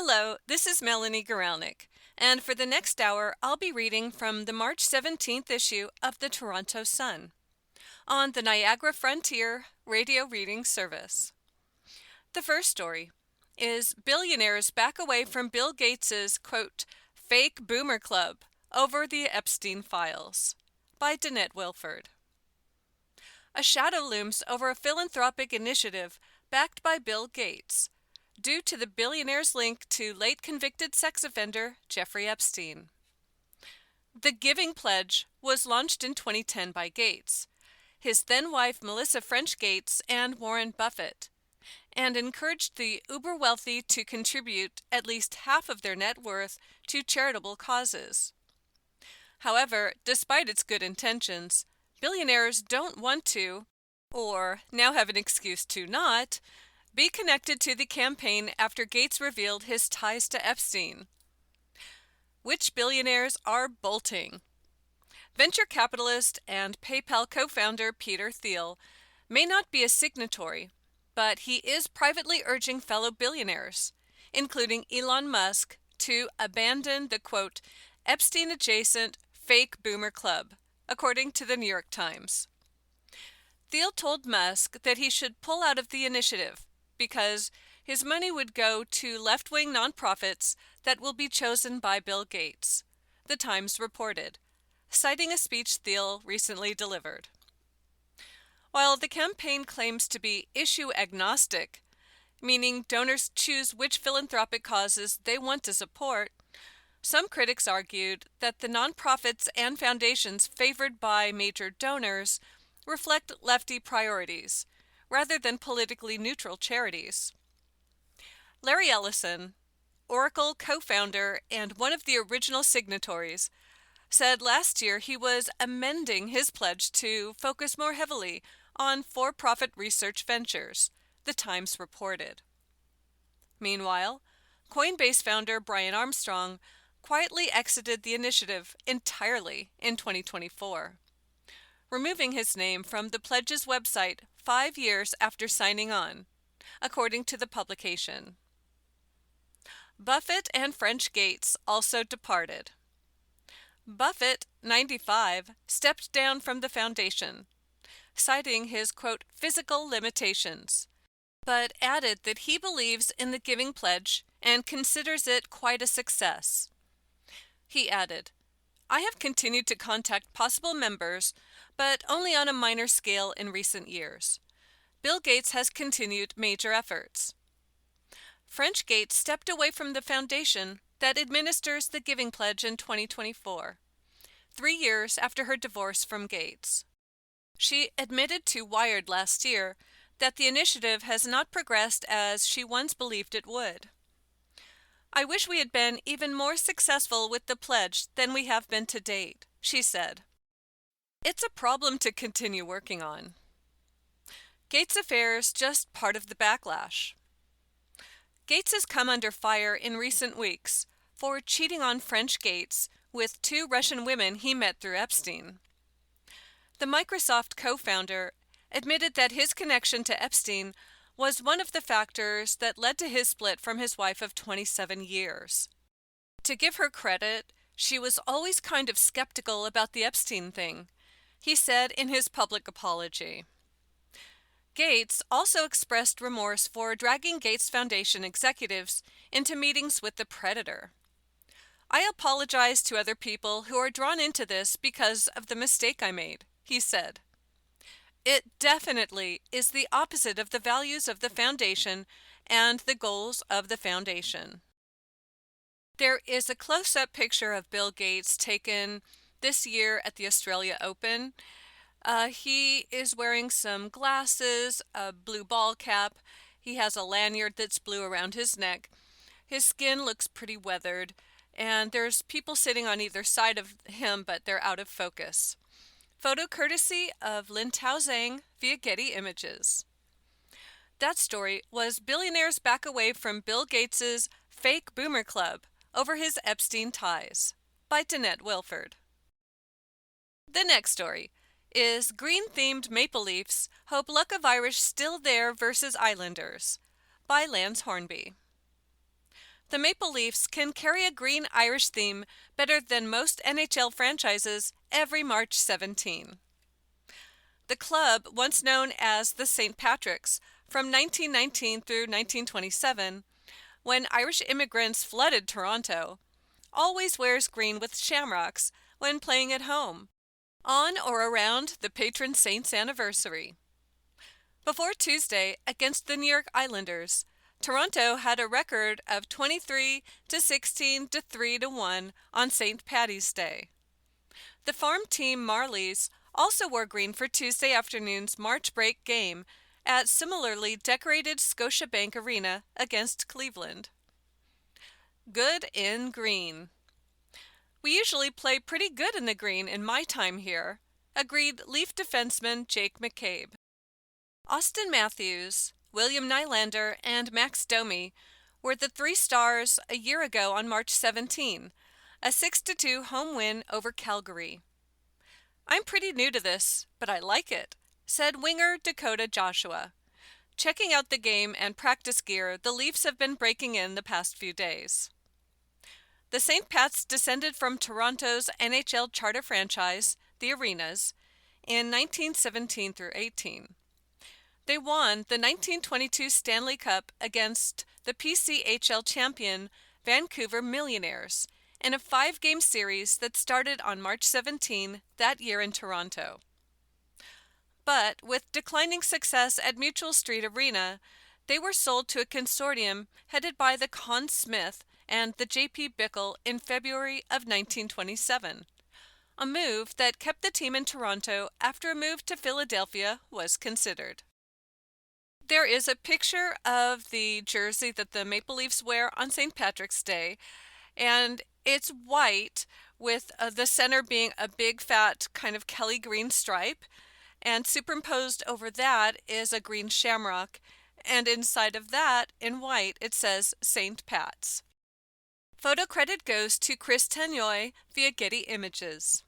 Hello, this is Melanie Guralnick, and for the next hour I'll be reading from the March 17th issue of the Toronto Sun on the Niagara Frontier Radio Reading Service. The first story is Billionaires Back Away from Bill Gates's, quote, fake boomer club over the Epstein files by Danette Wilford. A shadow looms over a philanthropic initiative backed by Bill Gates, due to the billionaire's link to late convicted sex offender Jeffrey Epstein. The Giving Pledge was launched in 2010 by Gates, his then-wife Melissa French Gates, and Warren Buffett, and encouraged the uber-wealthy to contribute at least half of their net worth to charitable causes. However, despite its good intentions, billionaires don't want to, or now have an excuse to not, be connected to the campaign after Gates revealed his ties to Epstein. Which billionaires are bolting? Venture capitalist and PayPal co-founder Peter Thiel may not be a signatory, but he is privately urging fellow billionaires, including Elon Musk, to abandon the, quote, Epstein-adjacent fake boomer club, according to the New York Times. Thiel told Musk that he should pull out of the initiative, because his money would go to left-wing nonprofits that will be chosen by Bill Gates, the Times reported, citing a speech Thiel recently delivered. While the campaign claims to be issue agnostic, meaning donors choose which philanthropic causes they want to support, some critics argued that the nonprofits and foundations favored by major donors reflect lefty priorities, rather than politically neutral charities. Larry Ellison, Oracle co-founder and one of the original signatories, said last year he was amending his pledge to focus more heavily on for-profit research ventures, the Times reported. Meanwhile, Coinbase founder Brian Armstrong quietly exited the initiative entirely in 2024. Removing his name from the pledge's website 5 years after signing on, according to the publication. Buffett and French Gates also departed. Buffett, 95, stepped down from the foundation, citing his, quote, physical limitations, but added that he believes in the Giving Pledge and considers it quite a success. He added, I have continued to contact possible members, but only on a minor scale in recent years. Bill Gates has continued major efforts. French Gates stepped away from the foundation that administers the Giving Pledge in 2024, 3 years after her divorce from Gates. She admitted to Wired last year that the initiative has not progressed as she once believed it would. I wish we had been even more successful with the pledge than we have been to date, she said. It's a problem to continue working on. Gates' affairs just part of the backlash. Gates has come under fire in recent weeks for cheating on French Gates with 2 Russian women he met through Epstein. The Microsoft co-founder admitted that his connection to Epstein was one of the factors that led to his split from his wife of 27 years. To give her credit, she was always kind of skeptical about the Epstein thing, he said in his public apology. Gates also expressed remorse for dragging Gates Foundation executives into meetings with the predator. I apologize to other people who are drawn into this because of the mistake I made, he said. It definitely is the opposite of the values of the foundation and the goals of the foundation. There is a close-up picture of Bill Gates taken this year at the Australia Open. He is wearing some glasses, a blue ball cap. He has a lanyard that's blue around his neck. His skin looks pretty weathered, and there's people sitting on either side of him, but they're out of focus. Photo courtesy of Lin Tao Zhang via Getty Images. That story was Billionaires Back Away from Bill Gates's Fake Boomer Club over his Epstein ties by Danette Wilford. The next story is Green-Themed Maple Leafs Hope Luck of Irish Still There versus Islanders by Lance Hornby. The Maple Leafs can carry a green Irish theme better than most NHL franchises every March 17. The club, once known as the St. Patrick's from 1919 through 1927, when Irish immigrants flooded Toronto, always wears green with shamrocks when playing at home, on or around the patron saint's anniversary. Before Tuesday against the New York Islanders, Toronto had a record of 23-16 to 3-1 on St. Paddy's Day. The farm team Marlies also wore green for Tuesday afternoon's March break game at similarly decorated Scotiabank Arena against Cleveland. Good in green. We usually play pretty good in the green in my time here, agreed Leaf defenseman Jake McCabe. Austin Matthews, William Nylander, and Max Domi were the three stars a year ago on March 17, a 6-2 home win over Calgary. "I'm pretty new to this, but I like it," said winger Dakota Joshua, checking out the game and practice gear the Leafs have been breaking in the past few days. The St. Pats descended from Toronto's NHL charter franchise, the Arenas, in 1917 through 18. They won the 1922 Stanley Cup against the PCHL champion Vancouver Millionaires in a 5-game series that started on March 17 that year in Toronto. But with declining success at Mutual Street Arena, they were sold to a consortium headed by the Conn Smythe and the J.P. Bickle in February of 1927, a move that kept the team in Toronto after a move to Philadelphia was considered. There is a picture of the jersey that the Maple Leafs wear on St. Patrick's Day, and it's white with the center being a big fat kind of Kelly green stripe, and superimposed over that is a green shamrock, and inside of that, in white, it says St. Pat's. Photo credit goes to Chris Tannoy via Getty Images.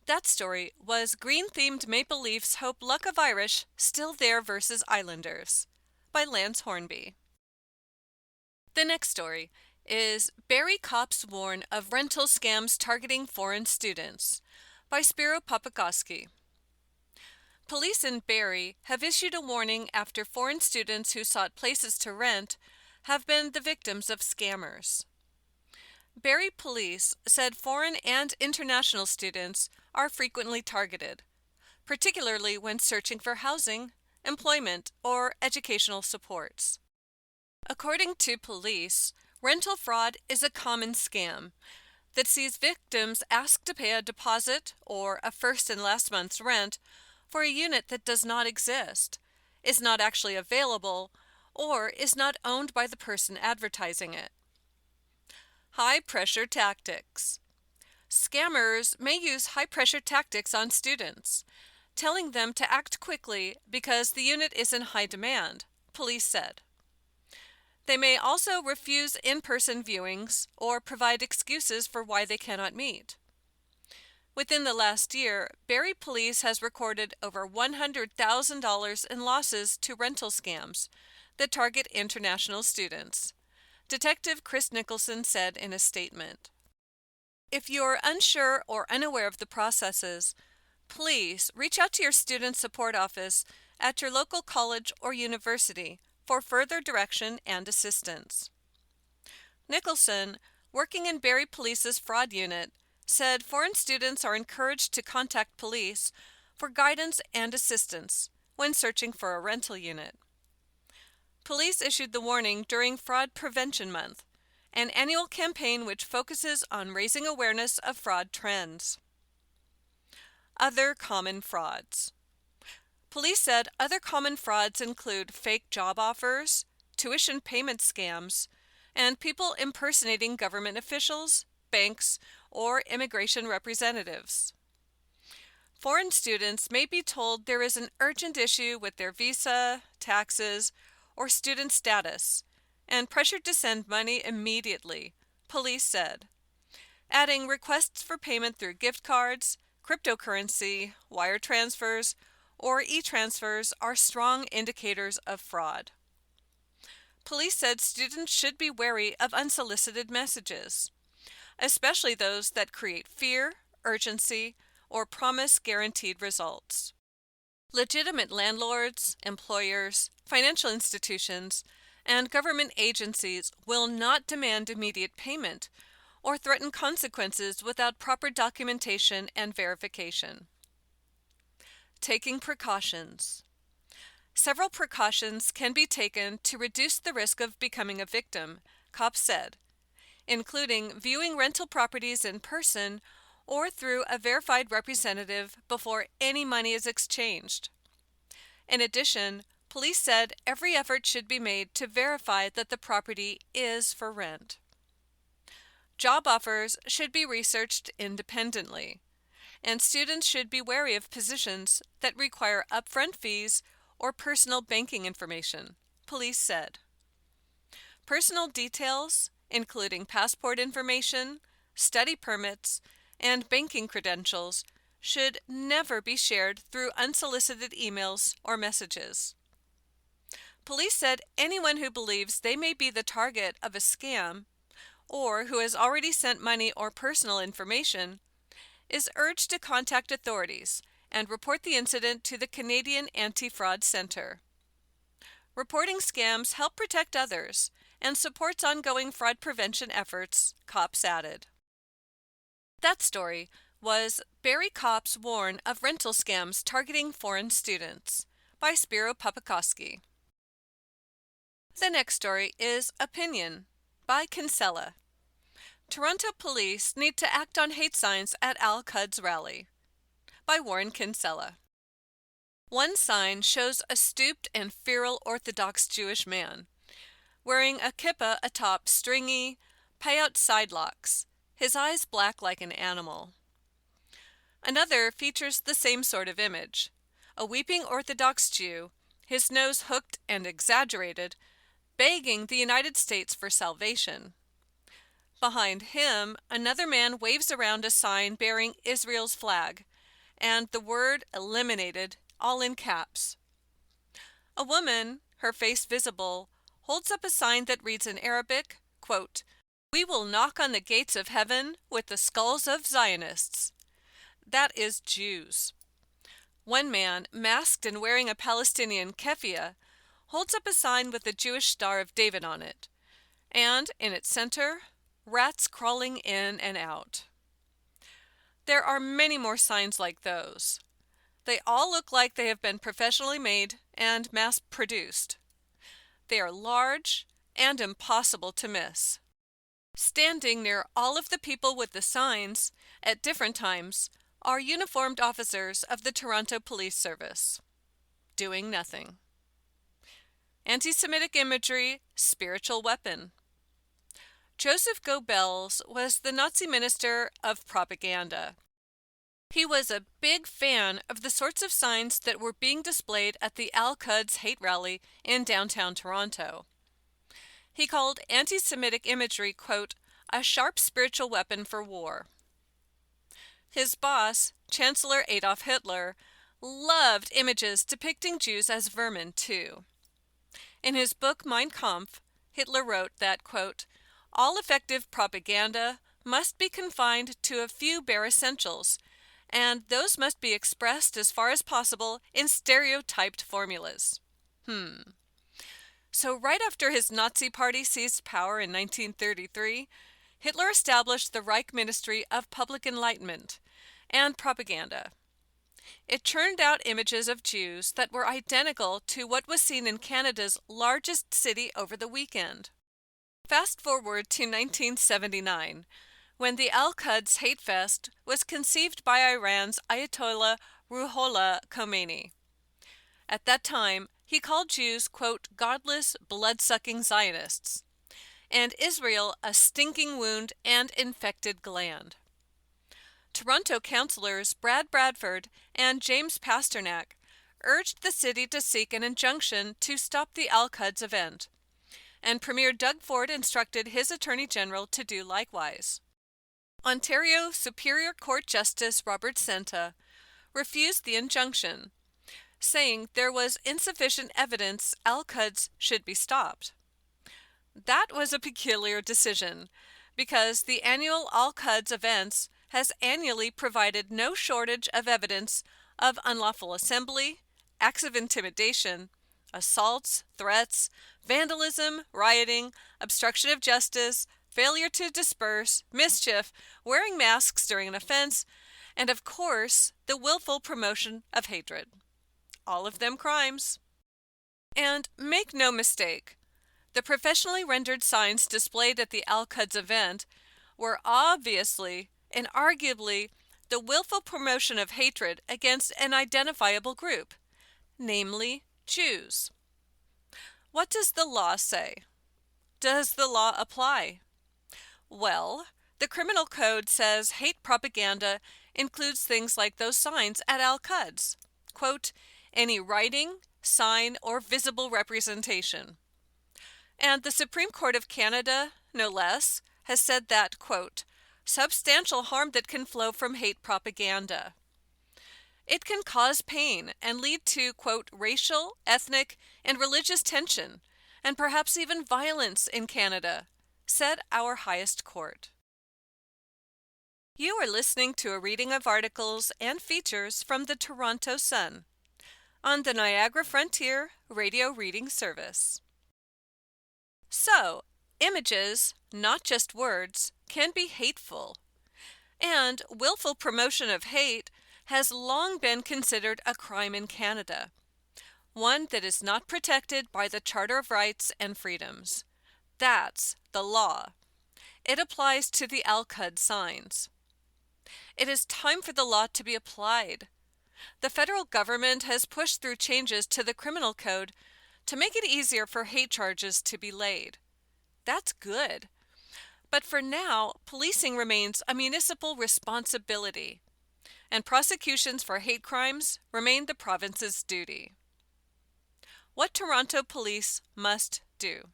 That story was Green-themed Maple Leafs hope luck of Irish still there versus Islanders by Lance Hornby. The next story is Barrie Cops Warn of Rental Scams Targeting Foreign Students by Spiro Papagoski. Police in Barrie have issued a warning after foreign students who sought places to rent have been the victims of scammers. Barrie police said foreign and international students are frequently targeted, particularly when searching for housing, employment, or educational supports. According to police, rental fraud is a common scam that sees victims ask to pay a deposit or a first and last month's rent for a unit that does not exist, is not actually available, or is not owned by the person advertising it. High-pressure tactics. Scammers may use high-pressure tactics on students, telling them to act quickly because the unit is in high demand, police said. They may also refuse in-person viewings or provide excuses for why they cannot meet. Within the last year, Barrie Police has recorded over $100,000 in losses to rental scams that target international students, Detective Chris Nicholson said in a statement. If you are unsure or unaware of the processes, please reach out to your student support office at your local college or university for further direction and assistance. Nicholson, working in Barrie Police's fraud unit, said foreign students are encouraged to contact police for guidance and assistance when searching for a rental unit. Police issued the warning during Fraud Prevention Month, an annual campaign which focuses on raising awareness of fraud trends. Other common frauds. Police said other common frauds include fake job offers, tuition payment scams, and people impersonating government officials, banks, or immigration representatives. Foreign students may be told there is an urgent issue with their visa, taxes, or student status, and pressured to send money immediately, police said, adding requests for payment through gift cards, cryptocurrency, wire transfers, or e-transfers are strong indicators of fraud. police said students should be wary of unsolicited messages, especially those that create fear, urgency, or promise guaranteed results. Legitimate landlords, employers, financial institutions, and government agencies will not demand immediate payment or threaten consequences without proper documentation and verification. Taking precautions. Several precautions can be taken to reduce the risk of becoming a victim, cops said, including viewing rental properties in person or through a verified representative before any money is exchanged. In addition, police said every effort should be made to verify that the property is for rent. Job offers should be researched independently, and students should be wary of positions that require upfront fees or personal banking information, police said. Personal details, including passport information, study permits, and banking credentials, should never be shared through unsolicited emails or messages. Police said anyone who believes they may be the target of a scam or who has already sent money or personal information is urged to contact authorities and report the incident to the Canadian Anti-Fraud Centre. Reporting scams help protect others and supports ongoing fraud prevention efforts, cops added. That story was Barrie Cops Warn of Rental Scams Targeting Foreign Students by Spiro Papakowski. The next story is Opinion by Kinsella. Toronto police need to act on hate signs at Al-Quds rally by Warren Kinsella. One sign shows a stooped and feral Orthodox Jewish man wearing a kippah atop stringy, payout sidelocks, his eyes black like an animal. Another features the same sort of image, a weeping Orthodox Jew, his nose hooked and exaggerated, begging the United States for salvation. Behind him, another man waves around a sign bearing Israel's flag, and the word eliminated, all in caps. A woman, her face visible, holds up a sign that reads in Arabic, quote, "We will knock on the gates of heaven with the skulls of Zionists." That is Jews. One man, masked and wearing a Palestinian keffiyeh, holds up a sign with the Jewish Star of David on it, and in its center, rats crawling in and out. There are many more signs like those. They all look like they have been professionally made and mass-produced. They are large and impossible to miss. Standing near all of the people with the signs, at different times, are uniformed officers of the Toronto Police Service, doing nothing. Anti-Semitic imagery, spiritual weapon. Joseph Goebbels was the Nazi minister of propaganda. He was a big fan of the sorts of signs that were being displayed at the Al-Quds hate rally in downtown Toronto. He called anti-Semitic imagery, quote, "a sharp spiritual weapon for war." His boss, Chancellor Adolf Hitler, loved images depicting Jews as vermin, too. In his book Mein Kampf, Hitler wrote that, quote, "all effective propaganda must be confined to a few bare essentials, and those must be expressed as far as possible in stereotyped formulas." So right after his Nazi party seized power in 1933, Hitler established the Reich Ministry of Public Enlightenment and Propaganda. It churned out images of Jews that were identical to what was seen in Canada's largest city over the weekend. Fast forward to 1979, when the Al-Quds Hate Fest was conceived by Iran's Ayatollah Ruhollah Khomeini. At that time, he called Jews, quote, "godless, blood-sucking Zionists," and Israel a stinking wound and infected gland. Toronto councillors Brad Bradford and James Pasternak urged the city to seek an injunction to stop the Al-Quds event, and Premier Doug Ford instructed his Attorney General to do likewise. Ontario Superior Court Justice Robert Senta refused the injunction, saying there was insufficient evidence Al-Quds should be stopped. That was a peculiar decision, because the annual Al-Quds events has annually provided no shortage of evidence of unlawful assembly, acts of intimidation, assaults, threats, vandalism, rioting, obstruction of justice, failure to disperse, mischief, wearing masks during an offense, and of course, the willful promotion of hatred. All of them crimes. And make no mistake, the professionally rendered signs displayed at the Al-Quds event were obviously and arguably the willful promotion of hatred against an identifiable group, namely Jews. What does the law say? Does the law apply? Well, the criminal code says hate propaganda includes things like those signs at Al-Quds. Quote, any writing, sign, or visible representation. And the Supreme Court of Canada, no less, has said that, quote, substantial harm that can flow from hate propaganda. It can cause pain and lead to, quote, racial, ethnic, and religious tension, and perhaps even violence in Canada, said our highest court. You are listening to a reading of articles and features from the Toronto Sun on the Niagara Frontier Radio Reading Service. So, images, not just words, can be hateful, and willful promotion of hate has long been considered a crime in Canada, one that is not protected by the Charter of Rights and Freedoms. That's the law. It applies to the Al-Quds signs. It is time for the law to be applied. The federal government has pushed through changes to the criminal code to make it easier for hate charges to be laid. That's good. But for now, policing remains a municipal responsibility, and prosecutions for hate crimes remain the province's duty. What Toronto police must do.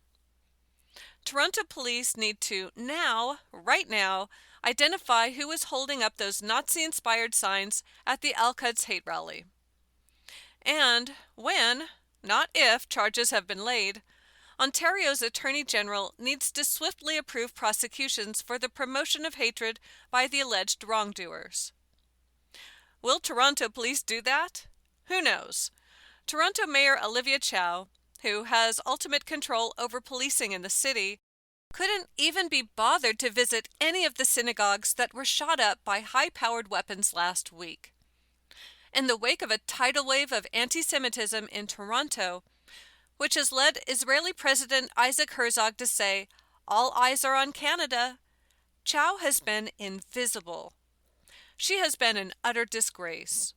Toronto police need to right now, identify who is holding up those Nazi-inspired signs at the Al-Quds hate rally. And when, not if, charges have been laid, Ontario's Attorney General needs to swiftly approve prosecutions for the promotion of hatred by the alleged wrongdoers. Will Toronto police do that? Who knows? Toronto Mayor Olivia Chow, who has ultimate control over policing in the city, couldn't even be bothered to visit any of the synagogues that were shot up by high-powered weapons last week. In the wake of a tidal wave of anti-Semitism in Toronto, which has led Israeli President Isaac Herzog to say, all eyes are on Canada, Chow has been invisible. She has been an utter disgrace.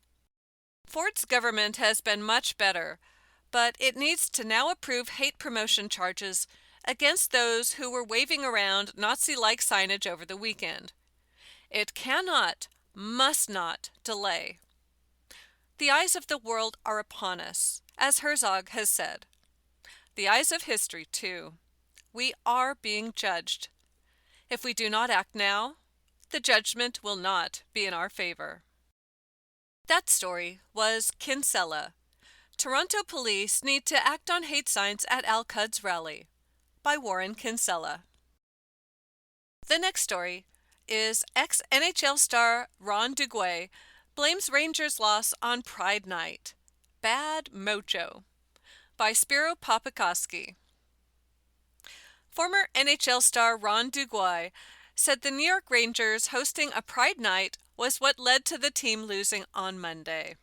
Ford's government has been much better, but it needs to now approve hate promotion charges against those who were waving around Nazi-like signage over the weekend. It cannot, must not delay. The eyes of the world are upon us, as Herzog has said. The eyes of history, too. We are being judged. If we do not act now, the judgment will not be in our favor. That story was Kinsella. Toronto police need to act on hate signs at Al-Quds rally, by Warren Kinsella. The next story is ex-NHL star Ron Duguay blames Rangers' loss on Pride Night. Bad mojo, by Spiro Papakowski. Former NHL star Ron Duguay said the New York Rangers hosting a Pride Night was what led to the team losing on Monday.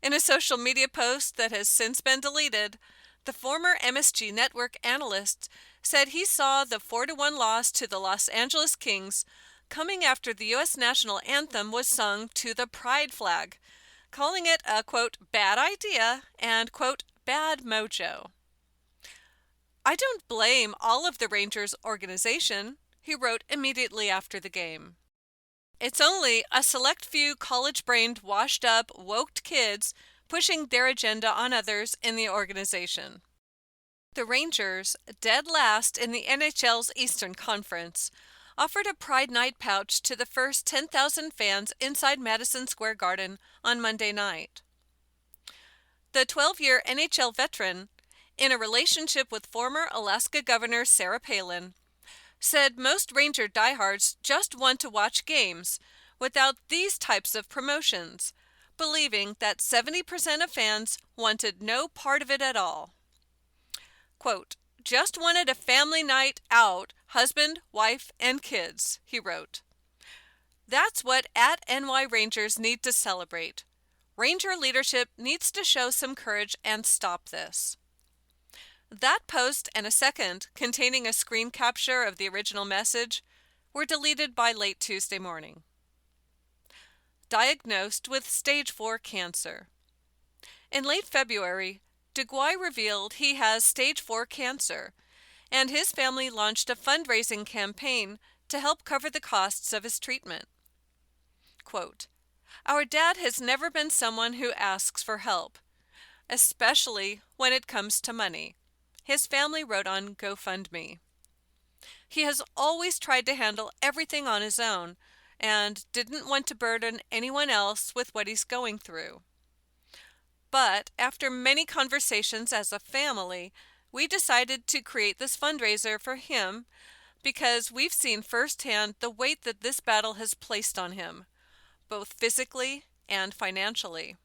In a social media post that has since been deleted, the former MSG Network analyst said he saw the 4-1 loss to the Los Angeles Kings coming after the U.S. national anthem was sung to the Pride flag, calling it a, quote, bad idea and, quote, bad mojo. I don't blame all of the Rangers organization, he wrote immediately after the game. It's only a select few college-brained, washed-up, woke kids pushing their agenda on others in the organization. The Rangers, dead last in the NHL's Eastern Conference, offered a Pride Night pouch to the first 10,000 fans inside Madison Square Garden on Monday night. The 12-year NHL veteran in a relationship with former Alaska Governor Sarah Palin, said most Ranger diehards just want to watch games without these types of promotions, believing that 70% of fans wanted no part of it at all. Quote, "Just wanted a family night out, husband, wife, and kids," he wrote. That's what @NY Rangers need to celebrate. Ranger leadership needs to show some courage and stop this. That post and a second, containing a screen capture of the original message, were deleted by late Tuesday morning. Diagnosed with stage 4 cancer. In late February, DeGuy revealed he has stage 4 cancer, and his family launched a fundraising campaign to help cover the costs of his treatment. Quote, "Our dad has never been someone who asks for help, especially when it comes to money," his family wrote on GoFundMe. He has always tried to handle everything on his own and didn't want to burden anyone else with what he's going through. But after many conversations as a family, we decided to create this fundraiser for him because we've seen firsthand the weight that this battle has placed on him, both physically and financially.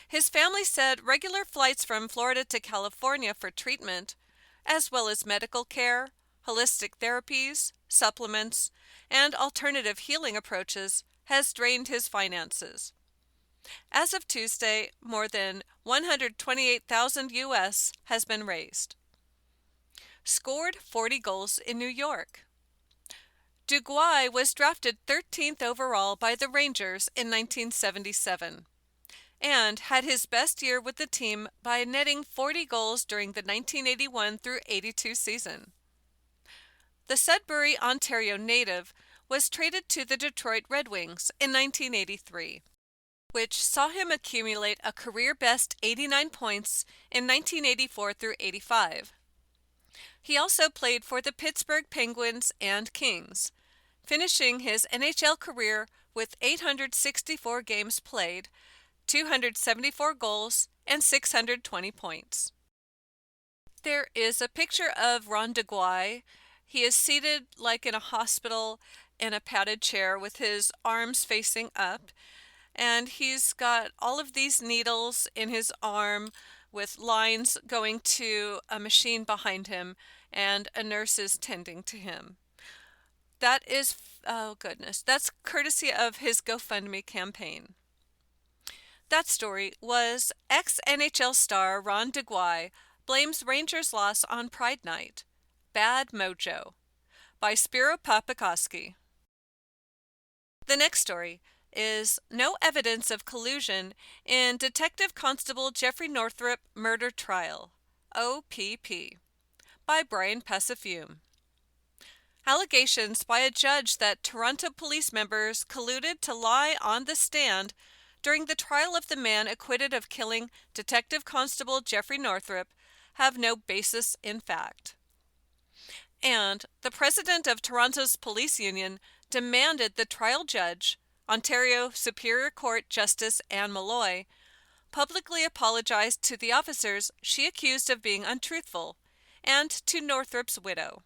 His family said regular flights from Florida to California for treatment, as well as medical care, holistic therapies, supplements, and alternative healing approaches, has drained his finances. As of Tuesday, more than $128,000 US has been raised. Scored 40 goals in New York. DeGuy was drafted 13th overall by the Rangers in 1977 and had his best year with the team by netting 40 goals during the 1981 through 82 season. The Sudbury, Ontario native was traded to the Detroit Red Wings in 1983, which saw him accumulate a career-best 89 points in 1984 through 85. He also played for the Pittsburgh Penguins and Kings, finishing his NHL career with 864 games played, 274 goals, and 620 points. There is a picture of Ron DeGuy. He is seated like in a hospital in a padded chair with his arms facing up, and he's got all of these needles in his arm with lines going to a machine behind him, and a nurse is tending to him. That is, oh goodness, that's courtesy of his GoFundMe campaign. That story was ex-NHL star Ron DeGuy blames Rangers' loss on Pride Night. Bad Mojo by Spiro Papakoski. The next story is No Evidence of Collusion in Detective Constable Jeffrey Northrup Murder Trial, OPP, by Brian Passafume. Allegations by a judge that Toronto police members colluded to lie on the stand during the trial of the man acquitted of killing Detective Constable Jeffrey Northrup have no basis in fact. And the president of Toronto's police union demanded the trial judge, Ontario Superior Court Justice Anne Malloy, publicly apologize to the officers she accused of being untruthful and to Northrup's widow.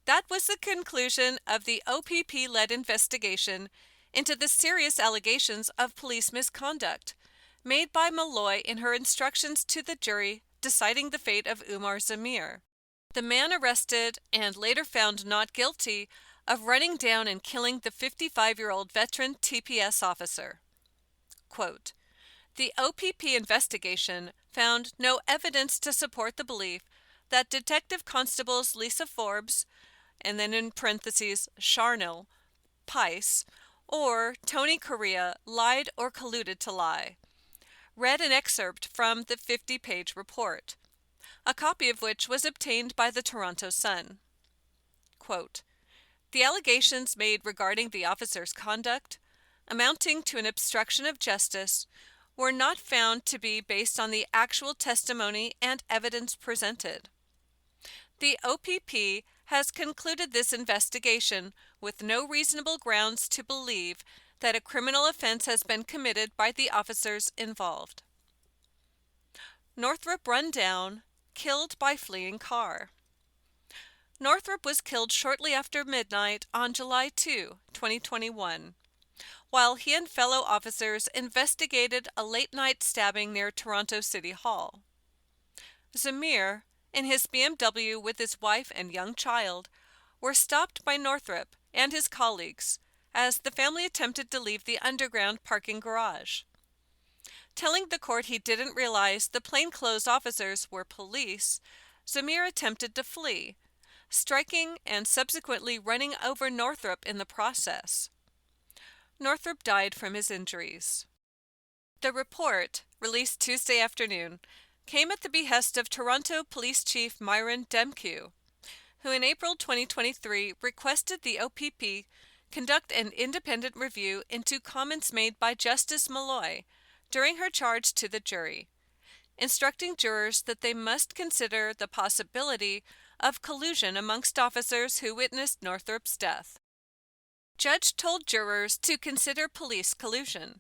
That was the conclusion of the OPP-led investigation into the serious allegations of police misconduct made by Malloy in her instructions to the jury deciding the fate of Umar Zamir, the man arrested and later found not guilty of running down and killing the 55-year-old veteran TPS officer. Quote, "The OPP investigation found no evidence to support the belief that Detective Constables Lisa Forbes, and then in parentheses Charnel, Pice, or Tony Correa lied or colluded to lie." Read an excerpt from the 50-page report, a copy of which was obtained by the Toronto Sun. Quote, "The allegations made regarding the officer's conduct, amounting to an obstruction of justice, were not found to be based on the actual testimony and evidence presented. The OPP has concluded this investigation with no reasonable grounds to believe that a criminal offense has been committed by the officers involved." Northrop run down, killed by fleeing car. Northrop was killed shortly after midnight on July 2, 2021, while he and fellow officers investigated a late-night stabbing near Toronto City Hall. Zamir, in his BMW with his wife and young child, were stopped by Northrop and his colleagues as the family attempted to leave the underground parking garage. Telling the court he didn't realize the plainclothes officers were police, Zamir attempted to flee, striking and subsequently running over Northrop in the process. Northrop died from his injuries. The report, released Tuesday afternoon, came at the behest of Toronto Police Chief Myron Demkiw, who in April 2023 requested the OPP conduct an independent review into comments made by Justice Malloy during her charge to the jury, instructing jurors that they must consider the possibility of collusion amongst officers who witnessed Northrop's death. Judge told jurors to consider police collusion.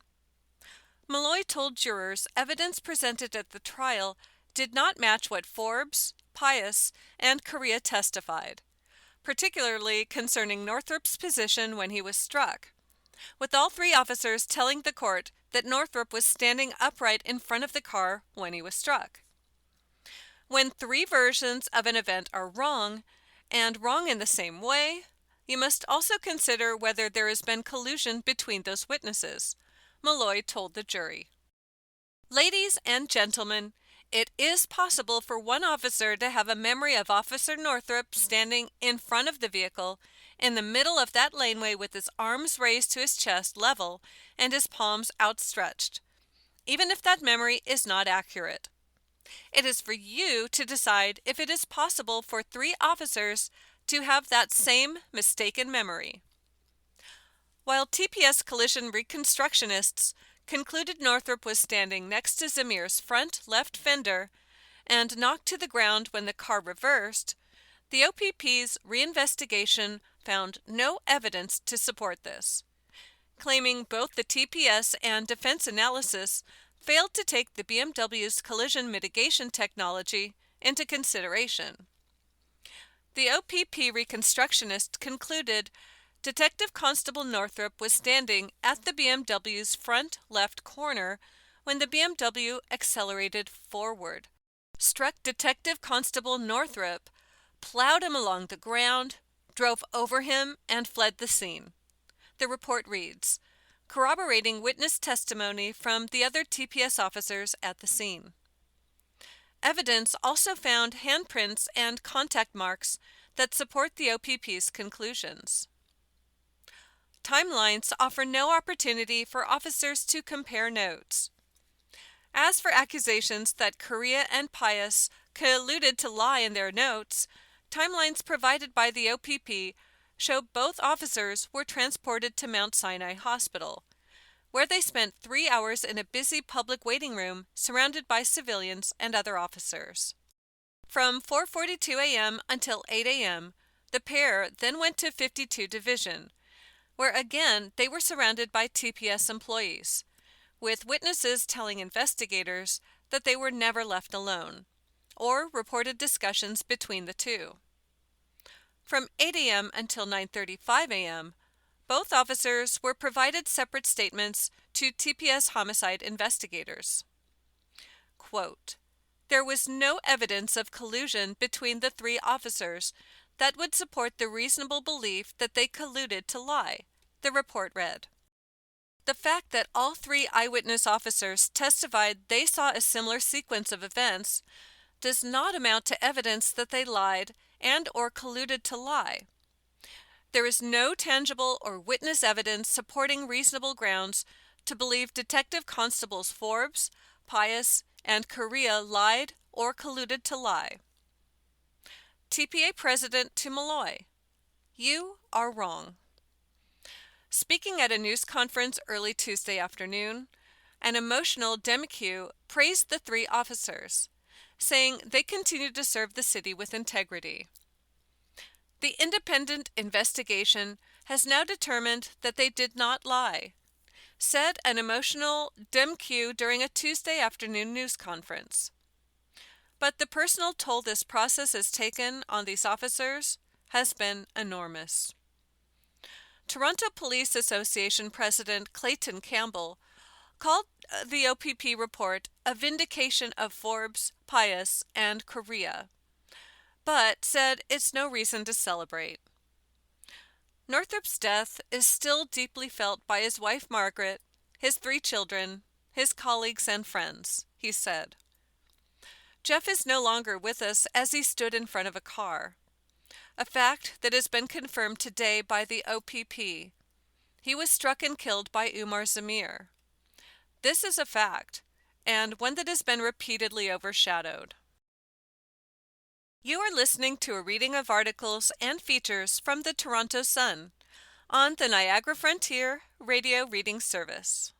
Malloy told jurors evidence presented at the trial did not match what Forbes, Pius, and Correa testified, particularly concerning Northrop's position when he was struck, with all three officers telling the court that Northrop was standing upright in front of the car when he was struck. When three versions of an event are wrong, and wrong in the same way, you must also consider whether there has been collusion between those witnesses, Malloy told the jury. Ladies and gentlemen, it is possible for one officer to have a memory of Officer Northrop standing in front of the vehicle in the middle of that laneway with his arms raised to his chest level and his palms outstretched, even if that memory is not accurate. It is for you to decide if it is possible for three officers to have that same mistaken memory. While TPS collision reconstructionists concluded Northrop was standing next to Zamir's front left fender and knocked to the ground when the car reversed, the OPP's reinvestigation found no evidence to support this, claiming both the TPS and defense analysis failed to take the BMW's collision mitigation technology into consideration. The OPP reconstructionist concluded Detective Constable Northrop was standing at the BMW's front left corner when the BMW accelerated forward, struck Detective Constable Northrop, plowed him along the ground, drove over him, and fled the scene. The report reads, corroborating witness testimony from the other TPS officers at the scene. Evidence also found handprints and contact marks that support the OPP's conclusions. Timelines offer no opportunity for officers to compare notes. As for accusations that Correa and Pius colluded to lie in their notes, timelines provided by the OPP show both officers were transported to Mount Sinai Hospital, where they spent 3 hours in a busy public waiting room surrounded by civilians and other officers. From 4:42 a.m. until 8 a.m., the pair then went to 52 Division, where again they were surrounded by TPS employees, with witnesses telling investigators that they were never left alone, or reported discussions between the two. From 8 a.m. until 9:35 a.m., both officers were provided separate statements to TPS homicide investigators. Quote, there was no evidence of collusion between the three officers that would support the reasonable belief that they colluded to lie, the report read. The fact that all three eyewitness officers testified they saw a similar sequence of events does not amount to evidence that they lied and or colluded to lie. There is no tangible or witness evidence supporting reasonable grounds to believe Detective Constables Forbes, Pius, and Correa lied or colluded to lie. TPA President to Malloy, you are wrong. Speaking at a news conference early Tuesday afternoon, an emotional Demkiw praised the three officers, saying they continued to serve the city with integrity. The independent investigation has now determined that they did not lie, said an emotional Demkiw during a Tuesday afternoon news conference. but the personal toll this process has taken on these officers has been enormous. Toronto Police Association President Clayton Campbell called the OPP report a vindication of Forbes, Pius, and Korea, but said it's no reason to celebrate. Northrop's death is still deeply felt by his wife Margaret, his 3 children, his colleagues, and friends, he said. Jeff is no longer with us as he stood in front of a car, a fact that has been confirmed today by the OPP. He was struck and killed by Umar Zamir. This is a fact, and one that has been repeatedly overshadowed. You are listening to a reading of articles and features from the Toronto Sun on the Niagara Frontier Radio Reading Service.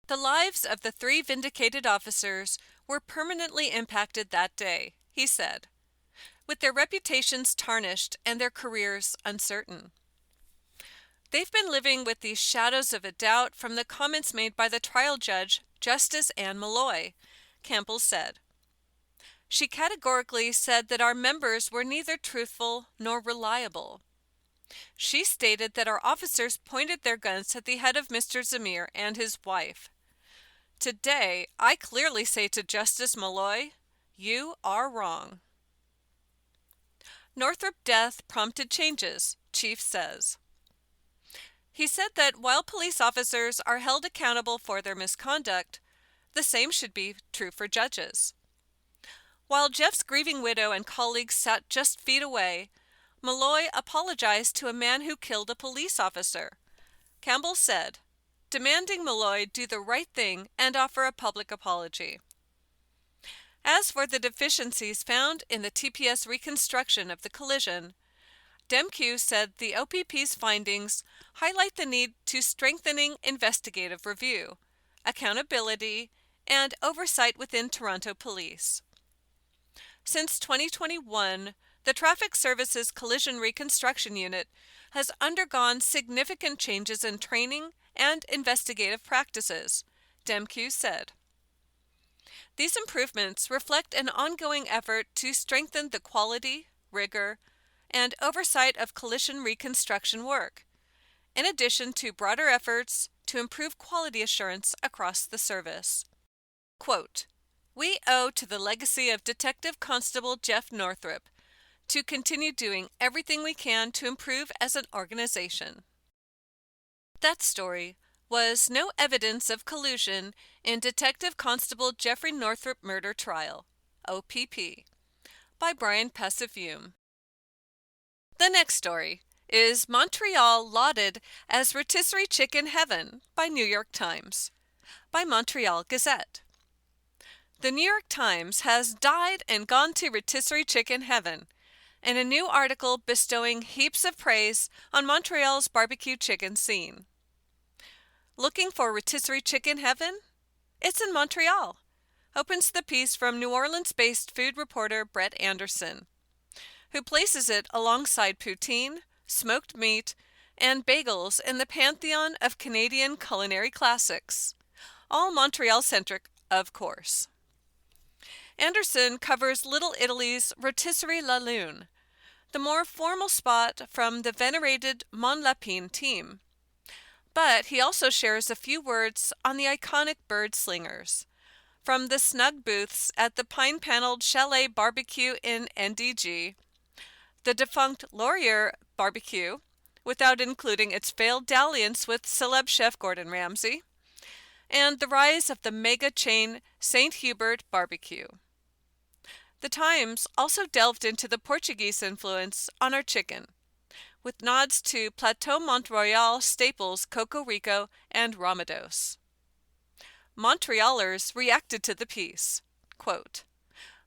The lives of the 3 vindicated officers were permanently impacted that day, he said, with their reputations tarnished and their careers uncertain. They've been living with these shadows of a doubt from the comments made by the trial judge, Justice Anne Malloy, Campbell said. She categorically said that our members were neither truthful nor reliable. She stated that our officers pointed their guns at the head of Mr. Zamir and his wife. Today, I clearly say to Justice Malloy, you are wrong. Northrop death prompted changes, Chief says. He said that while police officers are held accountable for their misconduct, the same should be true for judges. While Jeff's grieving widow and colleagues sat just feet away, Malloy apologized to a man who killed a police officer. Campbell said, demanding Malloy do the right thing and offer a public apology. As for the deficiencies found in the TPS reconstruction of the collision, DEMQ said the OPP's findings highlight the need to strengthening investigative review, accountability, and oversight within Toronto Police. Since 2021, the Traffic Services Collision Reconstruction Unit has undergone significant changes in training and investigative practices, DEMQ said. These improvements reflect an ongoing effort to strengthen the quality, rigor, and oversight of collision reconstruction work, in addition to broader efforts to improve quality assurance across the service. Quote, we owe to the legacy of Detective Constable Jeff Northrop to continue doing everything we can to improve as an organization. That story was No Evidence of Collusion in Detective Constable Jeffrey Northrop Murder Trial, OPP, by Brian Passafume. The next story is Montreal Lauded as Rotisserie Chicken Heaven by New York Times, by Montreal Gazette. The New York Times has died and gone to rotisserie chicken heaven in a new article bestowing heaps of praise on Montreal's barbecue chicken scene. Looking for rotisserie chicken heaven? It's in Montreal, opens the piece from New Orleans-based food reporter Brett Anderson, who places it alongside poutine, smoked meat, and bagels in the pantheon of Canadian culinary classics, all Montreal-centric, of course. Anderson covers Little Italy's Rotisserie La Lune, the more formal spot from the venerated Mon Lapin team. But he also shares a few words on the iconic bird slingers, from the snug booths at the pine-paneled Chalet Barbecue in NDG, the defunct Laurier Barbecue, without including its failed dalliance with celeb chef Gordon Ramsay, and the rise of the mega chain St. Hubert Barbecue. The Times also delved into the Portuguese influence on our chicken, with nods to Plateau Mont-Royal staples Coco Rico and Ramados. Montrealers reacted to the piece. Quote,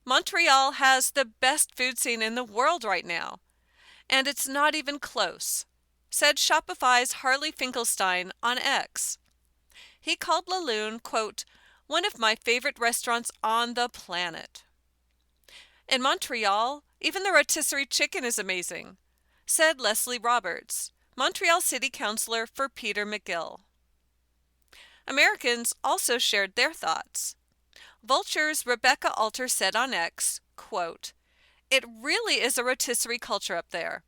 Montreal has the best food scene in the world right now, and it's not even close, said Shopify's Harley Finkelstein on X. He called La Lune, quote, one of my favorite restaurants on the planet. In Montreal, even the rotisserie chicken is amazing, said Leslie Roberts, Montreal City Councillor for Peter McGill. Americans also shared their thoughts. Vulture's Rebecca Alter said on X, quote, "It really is a rotisserie culture up there.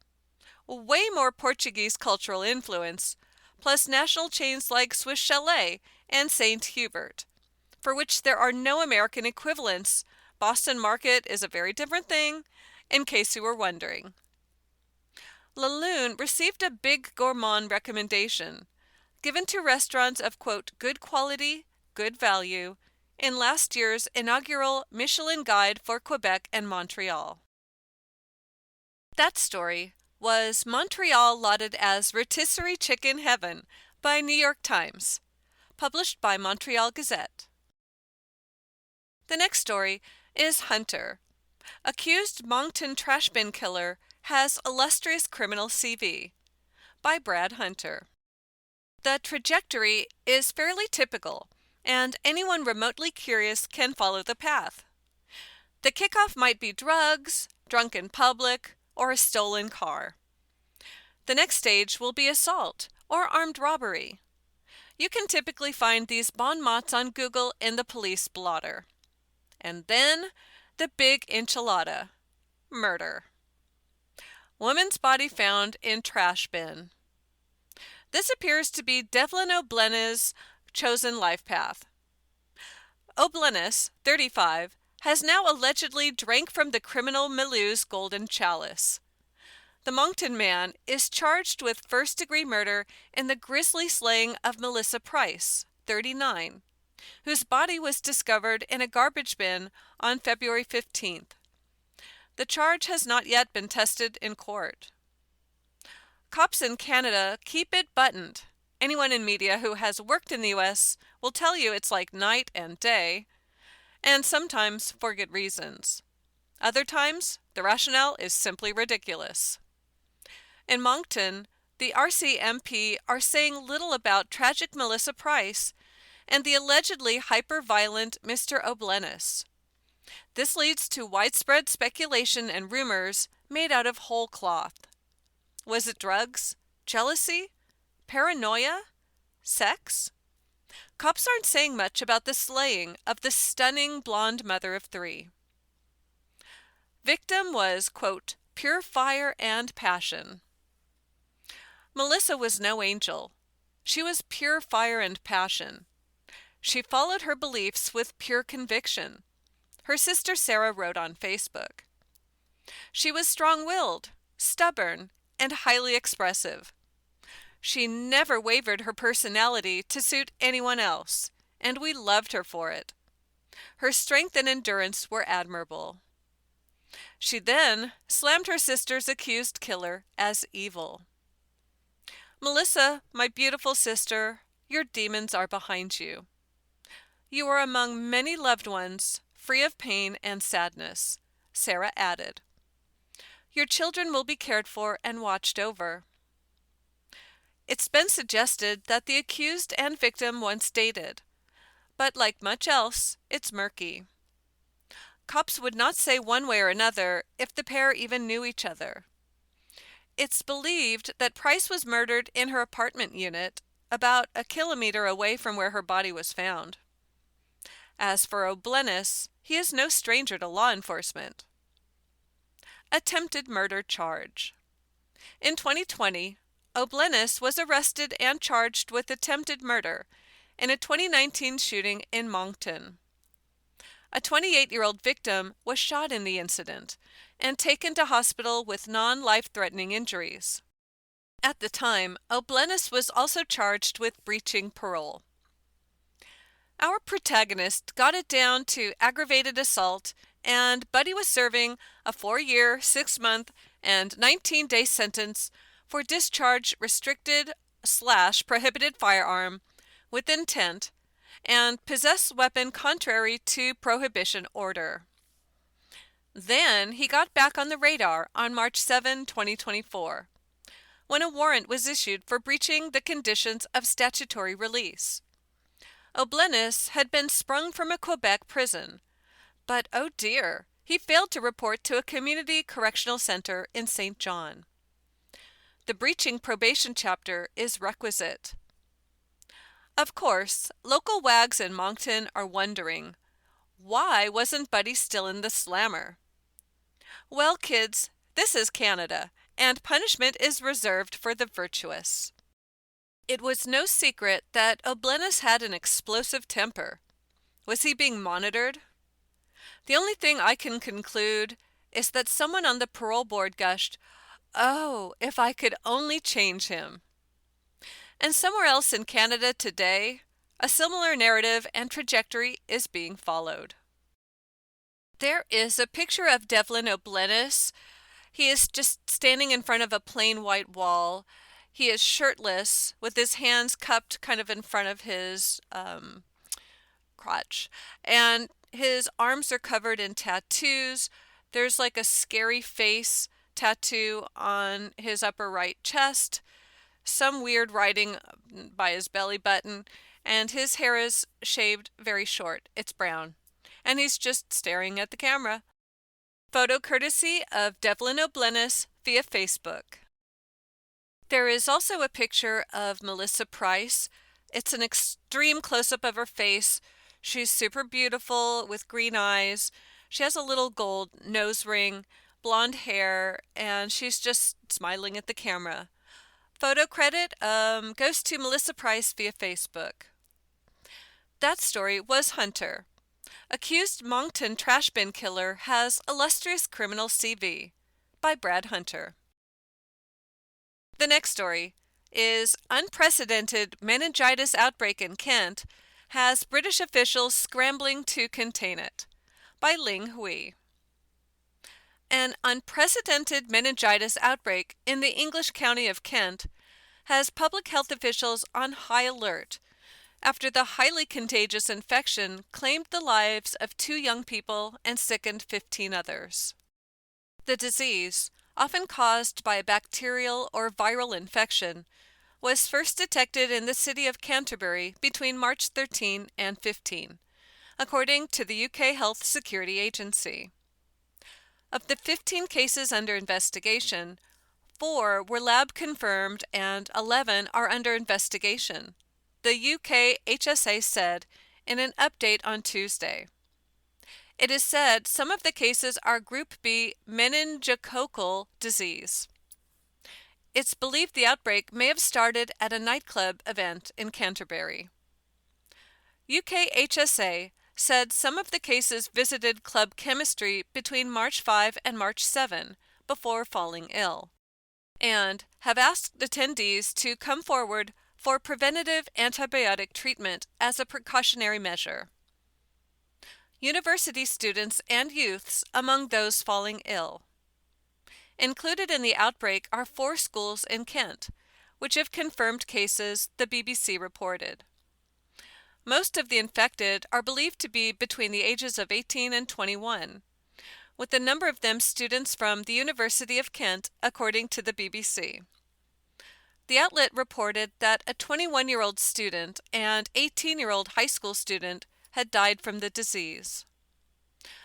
Way more Portuguese cultural influence, plus national chains like Swiss Chalet and St. Hubert, for which there are no American equivalents. Boston Market is a very different thing, in case you were wondering." La Lune received a big gourmand recommendation, given to restaurants of, quote, "good quality, good value," in last year's inaugural Michelin Guide for Quebec and Montreal. That story was Montreal lauded as rotisserie chicken heaven by New York Times, published by Montreal Gazette. The next story is Hunter. Accused Moncton trash bin killer has illustrious criminal CV, by Brad Hunter. The trajectory is fairly typical, and anyone remotely curious can follow the path. The kickoff might be drugs, drunk in public, or a stolen car. The next stage will be assault or armed robbery. You can typically find these bon mots on Google in the police blotter. And then, the big enchilada: murder. Woman's body found in trash bin. This appears to be Devlin O'Blenna's chosen life path. O'Blenna, 35, has now allegedly drank from the criminal Milou's golden chalice. The Moncton man is charged with first-degree murder in the grisly slaying of Melissa Price, 39, whose body was discovered in a garbage bin on February 15th. The charge has not yet been tested in court. Cops in Canada keep it buttoned. Anyone in media who has worked in the U.S. will tell you it's like night and day, and sometimes for good reasons. Other times, the rationale is simply ridiculous. In Moncton, the RCMP are saying little about tragic Melissa Price and the allegedly hyper-violent Mr. O'Blenna. This leads to widespread speculation and rumors made out of whole cloth. Was it drugs? Jealousy? Paranoia? Sex? Cops aren't saying much about the slaying of the stunning blonde mother of 3. Victim was, quote, "pure fire and passion." Melissa was no angel. She was pure fire and passion. She followed her beliefs with pure conviction, her sister Sarah wrote on Facebook. She was strong-willed, stubborn, and highly expressive. She never wavered her personality to suit anyone else, and we loved her for it. Her strength and endurance were admirable. She then slammed her sister's accused killer as evil. "Melissa, my beautiful sister, your demons are behind you. You are among many loved ones, free of pain and sadness," Sarah added. "Your children will be cared for and watched over." It's been suggested that the accused and victim once dated, but like much else, it's murky. Cops would not say one way or another if the pair even knew each other. It's believed that Price was murdered in her apartment unit, about a kilometer away from where her body was found. As for O'Blenna, he is no stranger to law enforcement. Attempted murder charge. In 2020, O'Blenna was arrested and charged with attempted murder in a 2019 shooting in Moncton. A 28-year-old victim was shot in the incident and taken to hospital with non-life-threatening injuries. At the time, O'Blenna was also charged with breaching parole. Our protagonist got it down to aggravated assault, and Buddy was serving a 4-year, 6-month, and 19-day sentence for discharge restricted/prohibited firearm with intent and possess weapon contrary to prohibition order. Then he got back on the radar on March 7, 2024, when a warrant was issued for breaching the conditions of statutory release. O'Blenna had been sprung from a Quebec prison, but oh dear, he failed to report to a community correctional center in St. John. The breaching probation chapter is requisite. Of course, local wags in Moncton are wondering, Why wasn't Buddy still in the slammer? Well, kids, this is Canada, and punishment is reserved for the virtuous. It was no secret that O'Bleness had an explosive temper. Was he being monitored? The only thing I can conclude is that someone on the parole board gushed, "Oh, if I could only change him." And somewhere else in Canada today, a similar narrative and trajectory is being followed. There is a picture of Devlin O'Bleness. He is just standing in front of a plain white wall. He is shirtless with his hands cupped kind of in front of his crotch. And his arms are covered in tattoos. There's like a scary face tattoo on his upper right chest, some weird writing by his belly button, and his hair is shaved very short. It's brown. And he's just staring at the camera. Photo courtesy of Devlin O'Bleness via Facebook. There is also a picture of Melissa Price. It's an extreme close-up of her face. She's super beautiful with green eyes. She has a little gold nose ring, blonde hair, and she's just smiling at the camera. Photo credit goes to Melissa Price via Facebook. That story was Hunter. Accused Moncton trash bin killer has illustrious criminal CV by Brad Hunter. The next story is unprecedented meningitis outbreak in Kent has British officials scrambling to contain it by Ling Hui. An unprecedented meningitis outbreak in the English county of Kent has public health officials on high alert after the highly contagious infection claimed the lives of 2 young people and sickened 15 others. The disease, often caused by a bacterial or viral infection, was first detected in the city of Canterbury between March 13 and 15, according to the UK Health Security Agency. Of the 15 cases under investigation, 4 were lab confirmed and 11 are under investigation, the UK HSA said in an update on Tuesday. It is said some of the cases are Group B meningococcal disease. It's believed the outbreak may have started at a nightclub event in Canterbury. UK HSA said some of the cases visited Club Chemistry between March 5 and March 7 before falling ill, and have asked attendees to come forward for preventative antibiotic treatment as a precautionary measure. University students and youths among those falling ill. Included in the outbreak are 4 schools in Kent, which have confirmed cases, the BBC reported. Most of the infected are believed to be between the ages of 18 and 21, with a number of them students from the University of Kent, according to the BBC. The outlet reported that a 21-year-old student and 18-year-old high school student had died from the disease.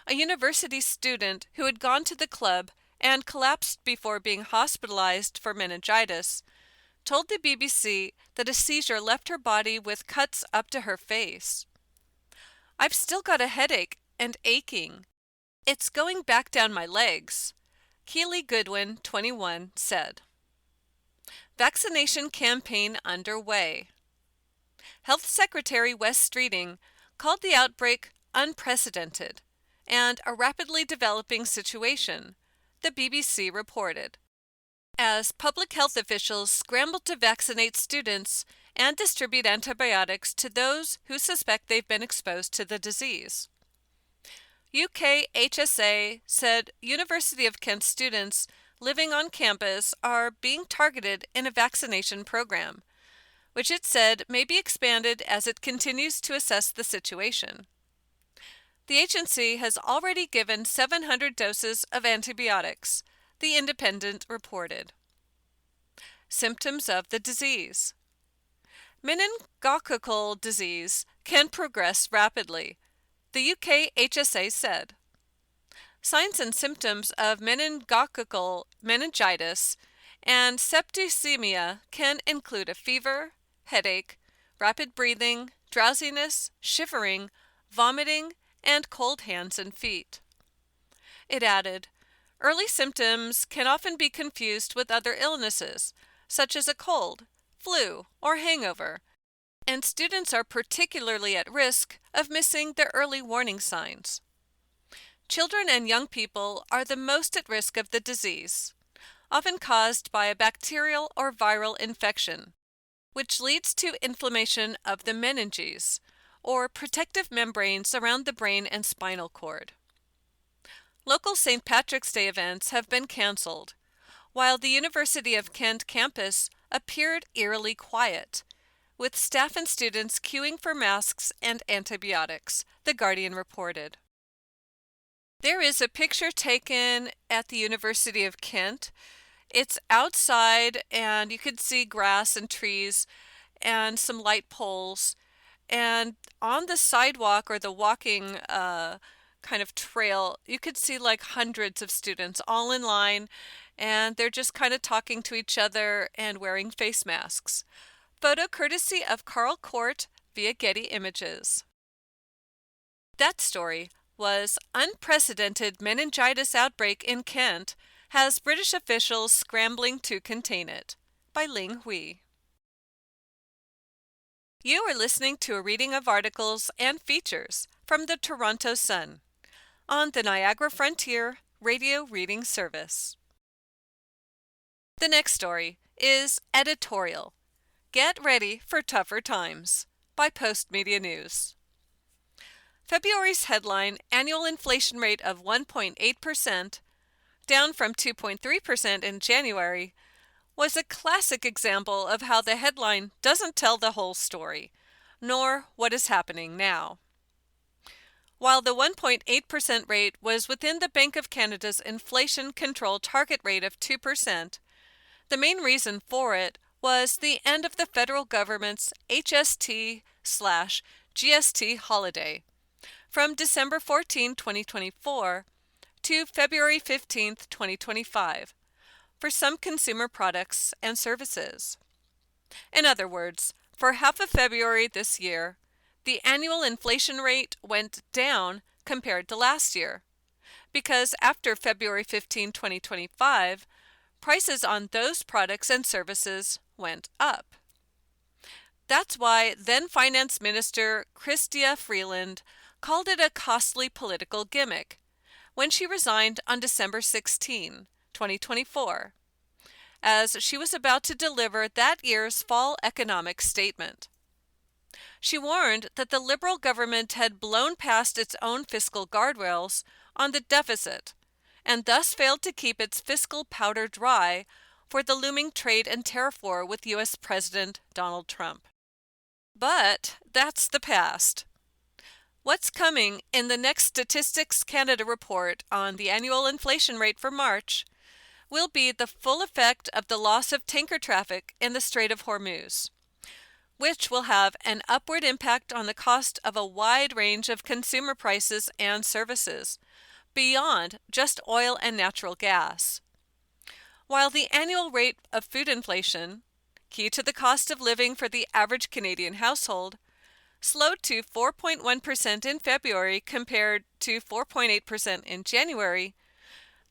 A university student who had gone to the club and collapsed before being hospitalized for meningitis told the BBC that a seizure left her body with cuts up to her face. "I've still got a headache and aching. It's going back down my legs," Keely Goodwin, 21, said. Vaccination campaign underway. Health Secretary Wes Streeting called the outbreak unprecedented and a rapidly developing situation, the BBC reported, as public health officials scrambled to vaccinate students and distribute antibiotics to those who suspect they've been exposed to the disease. UK HSA said University of Kent students living on campus are being targeted in a vaccination program, which it said may be expanded as it continues to assess the situation. The agency has already given 700 doses of antibiotics, the Independent reported. Symptoms of the disease. Meningococcal disease can progress rapidly, the UK HSA said. Signs and symptoms of meningococcal meningitis and septicemia can include a fever, headache, rapid breathing, drowsiness, shivering, vomiting, and cold hands and feet. It added, early symptoms can often be confused with other illnesses, such as a cold, flu, or hangover, and students are particularly at risk of missing the early warning signs. Children and young people are the most at risk of the disease, often caused by a bacterial or viral infection, which leads to inflammation of the meninges, or protective membranes around the brain and spinal cord. Local St. Patrick's Day events have been canceled, while the University of Kent campus appeared eerily quiet, with staff and students queuing for masks and antibiotics, The Guardian reported. There is a picture taken at the University of Kent. It's outside, and you could see grass and trees and some light poles. And on the sidewalk or the walking kind of trail, you could see like hundreds of students all in line, and they're just kind of talking to each other and wearing face masks. Photo courtesy of Carl Court via Getty Images. That story was Unprecedented Meningitis Outbreak in Kent Has British Officials Scrambling to Contain It by Ling Hui. You are listening to a reading of articles and features from the Toronto Sun on the Niagara Frontier Radio Reading Service. The next story is editorial. Get Ready for Tougher Times by Postmedia News. February's headline, annual inflation rate of 1.8%, down from 2.3% in January, was a classic example of how the headline doesn't tell the whole story, nor what is happening now. While the 1.8% rate was within the Bank of Canada's inflation control target rate of 2%, the main reason for it was the end of the federal government's HST/GST holiday from December 14, 2024 to February 15, 2025 for some consumer products and services. In other words, for half of February this year, the annual inflation rate went down compared to last year, because after February 15, 2025, prices on those products and services went up. That's why then Finance Minister Chrystia Freeland called it a costly political gimmick when she resigned on December 16, 2024, as she was about to deliver that year's fall economic statement. She warned that the Liberal government had blown past its own fiscal guardrails on the deficit and thus failed to keep its fiscal powder dry for the looming trade and tariff war with U.S. President Donald Trump. But that's the past. What's coming in the next Statistics Canada report on the annual inflation rate for March will be the full effect of the loss of tanker traffic in the Strait of Hormuz, which will have an upward impact on the cost of a wide range of consumer prices and services, beyond just oil and natural gas. While the annual rate of food inflation, key to the cost of living for the average Canadian household, slowed to 4.1% in February compared to 4.8% in January,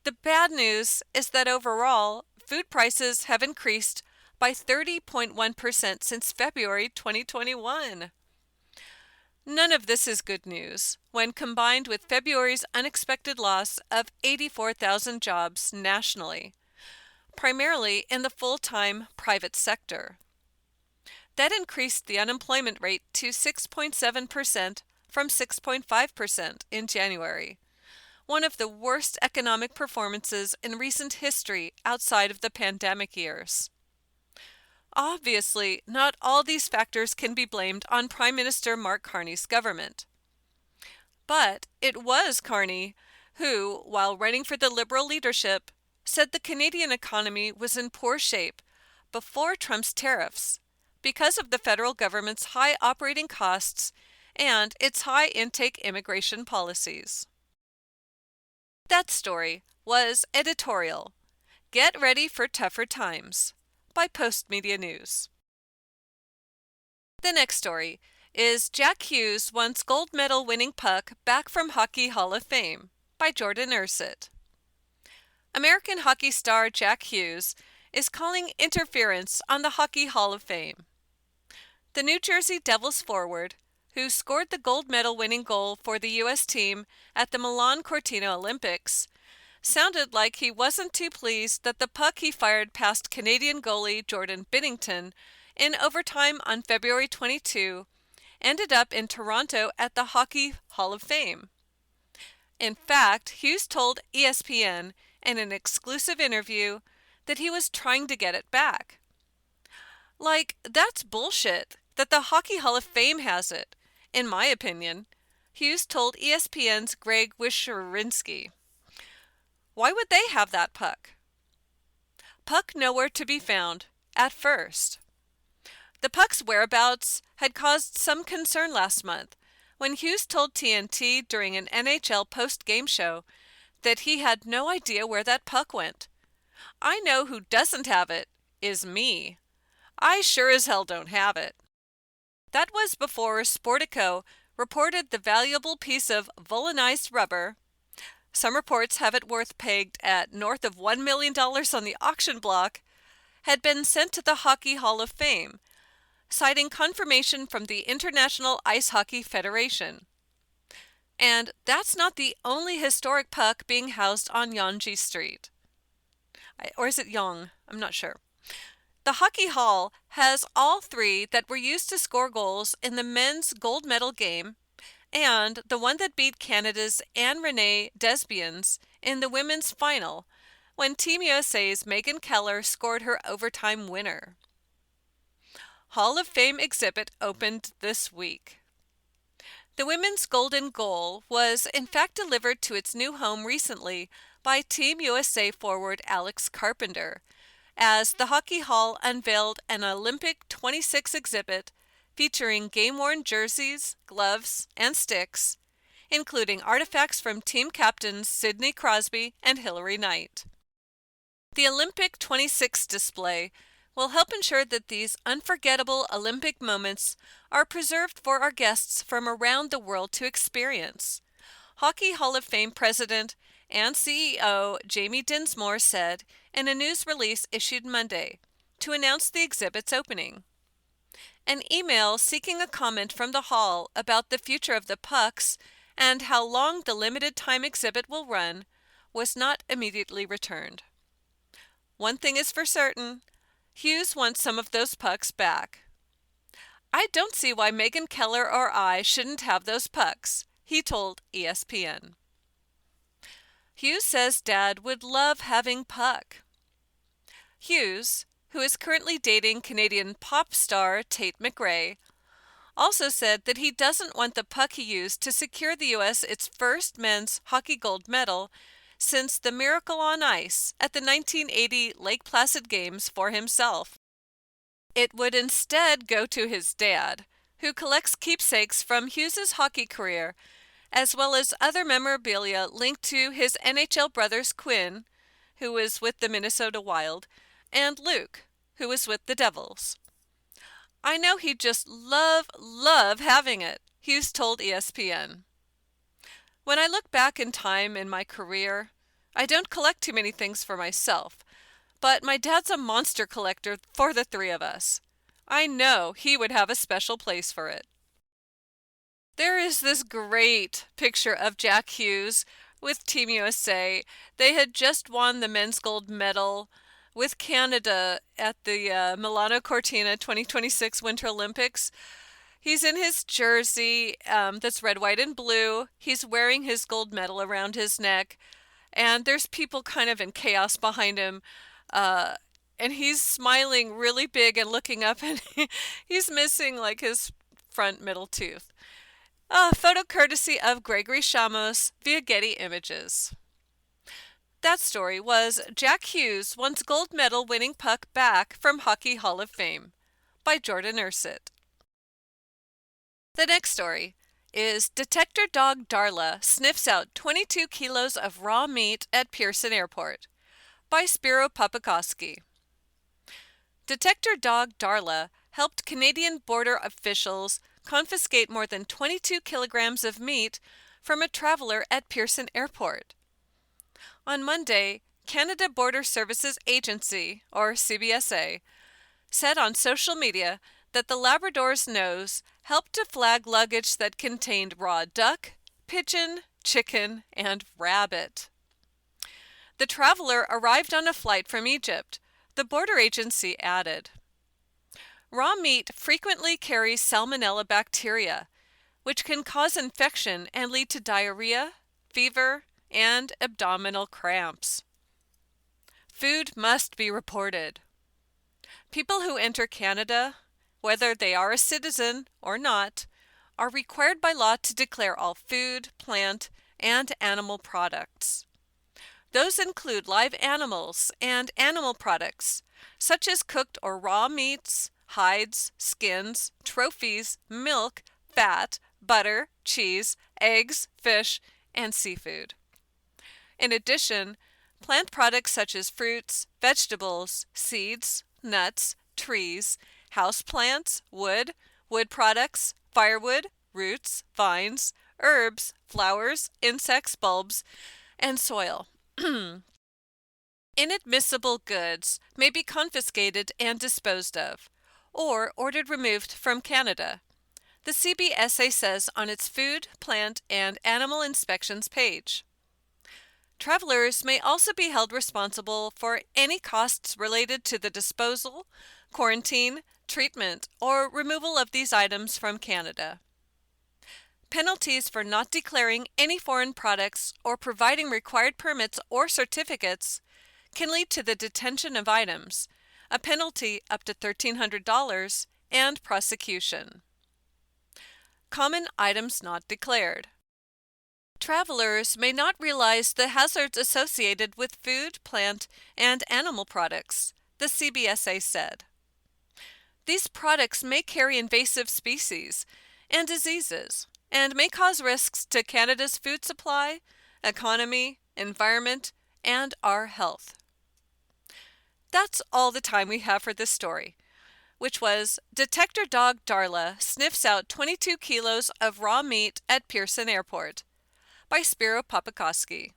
the bad news is that overall, food prices have increased by 30.1% since February 2021. None of this is good news when combined with February's unexpected loss of 84,000 jobs nationally, primarily in the full-time private sector. That increased the unemployment rate to 6.7% from 6.5% in January, one of the worst economic performances in recent history outside of the pandemic years. Obviously, not all these factors can be blamed on Prime Minister Mark Carney's government. But it was Carney who, while running for the Liberal leadership, said the Canadian economy was in poor shape before Trump's tariffs because of the federal government's high operating costs and its high intake immigration policies. That story was editorial. Get Ready for Tougher Times by Postmedia News. The next story Is Jack Hughes' once gold medal winning puck back from Hockey Hall of Fame? By Jordan Ursett. American hockey star Jack Hughes is calling interference on the Hockey Hall of Fame. The New Jersey Devils forward, who scored the gold medal winning goal for the U.S. team at the Milan Cortina Olympics, sounded like he wasn't too pleased that the puck he fired past Canadian goalie Jordan Binnington in overtime on February 22 ended up in Toronto at the Hockey Hall of Fame. In fact, Hughes told ESPN in an exclusive interview that he was trying to get it back. Like, that's bullshit that the Hockey Hall of Fame has it, in my opinion, Hughes told ESPN's Greg Wyshynski. Why would they have that puck? Puck nowhere to be found, at first. The puck's whereabouts had caused some concern last month when Hughes told TNT during an NHL post-game show that he had no idea where that puck went. I know who doesn't have it is me. I sure as hell don't have it. That was before Sportico reported the valuable piece of vulcanized rubber. Some reports have it worth pegged at north of $1 million on the auction block, had been sent to the Hockey Hall of Fame, citing confirmation from the International Ice Hockey Federation. And that's not the only historic puck being housed on Yonge Street. Or is it Yonge? I'm not sure. The Hockey Hall has all three that were used to score goals in the men's gold medal game and the one that beat Canada's Anne-Renee Desbiens in the women's final when Team USA's Megan Keller scored her overtime winner. Hall of Fame exhibit opened this week. The women's golden goal was in fact delivered to its new home recently by Team USA forward Alex Carpenter, as the Hockey Hall unveiled an Olympic 26 exhibit featuring game-worn jerseys, gloves, and sticks, including artifacts from team captains Sidney Crosby and Hilary Knight. The Olympic 26 display will help ensure that these unforgettable Olympic moments are preserved for our guests from around the world to experience. Hockey Hall of Fame President and CEO Jamie Dinsmore said in a news release issued Monday to announce the exhibit's opening. An email seeking a comment from the Hall about the future of the pucks and how long the limited-time exhibit will run was not immediately returned. One thing is for certain, Hughes wants some of those pucks back. I don't see why Megan Keller or I shouldn't have those pucks, he told ESPN. Hughes says Dad would love having puck. Hughes, who is currently dating Canadian pop star Tate McRae, also said that he doesn't want the puck he used to secure the U.S. its first men's hockey gold medal since the Miracle on Ice at the 1980 Lake Placid Games for himself. It would instead go to his dad, who collects keepsakes from Hughes's hockey career, as well as other memorabilia linked to his NHL brothers Quinn, who was with the Minnesota Wild, and Luke, who was with the Devils. I know he'd just love having it, Hughes told ESPN. When I look back in time in my career, I don't collect too many things for myself, but my dad's a monster collector for the three of us. I know he would have a special place for it. There is this great picture of Jack Hughes with Team USA. They had just won the men's gold medal with Canada at the Milano Cortina 2026 Winter Olympics. He's in his jersey that's red, white, and blue. He's wearing his gold medal around his neck, and there's people kind of in chaos behind him. And he's smiling really big and looking up, and he's missing like his front middle tooth. Photo courtesy of Gregory Shamos via Getty Images. That story was Jack Hughes wants gold medal winning puck back from Hockey Hall of Fame by Jordan Ursett. The next story is Detector Dog Darla sniffs out 22 kilos of raw meat at Pearson Airport by Spiro Papakowski. Detector Dog Darla helped Canadian border officials confiscate more than 22 kilograms of meat from a traveler at Pearson Airport. On Monday, Canada Border Services Agency, or CBSA, said on social media that the Labrador's nose helped to flag luggage that contained raw duck, pigeon, chicken, and rabbit. The traveler arrived on a flight from Egypt, the border agency added. Raw meat frequently carries salmonella bacteria, which can cause infection and lead to diarrhea, fever, and abdominal cramps. Food must be reported. People who enter Canada, whether they are a citizen or not, are required by law to declare all food, plant, and animal products. Those include live animals and animal products, such as cooked or raw meats, hides, skins, trophies, milk, fat, butter, cheese, eggs, fish, and seafood. In addition, plant products such as fruits, vegetables, seeds, nuts, trees, houseplants, wood products, firewood, roots, vines, herbs, flowers, insects, bulbs, and soil. Inadmissible goods may be confiscated and disposed of, or ordered removed from Canada, the CBSA says on its Food, Plant, and Animal Inspections page. Travelers may also be held responsible for any costs related to the disposal, quarantine, treatment, or removal of these items from Canada. Penalties for not declaring any foreign products or providing required permits or certificates can lead to the detention of items, a penalty up to $1,300, and prosecution. Common items not declared. Travelers may not realize the hazards associated with food, plant, and animal products, the CBSA said. These products may carry invasive species and diseases, and may cause risks to Canada's food supply, economy, environment, and our health. That's all the time we have for this story, which was Detector Dog Darla Sniffs Out 22 Kilos of Raw Meat at Pearson Airport by Spiro Papakoski.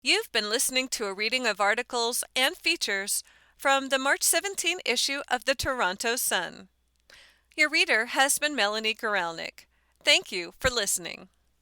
You've been listening to a reading of articles and features from the March 17 issue of the Toronto Sun. Your reader has been Melanie Gorelnik. Thank you for listening.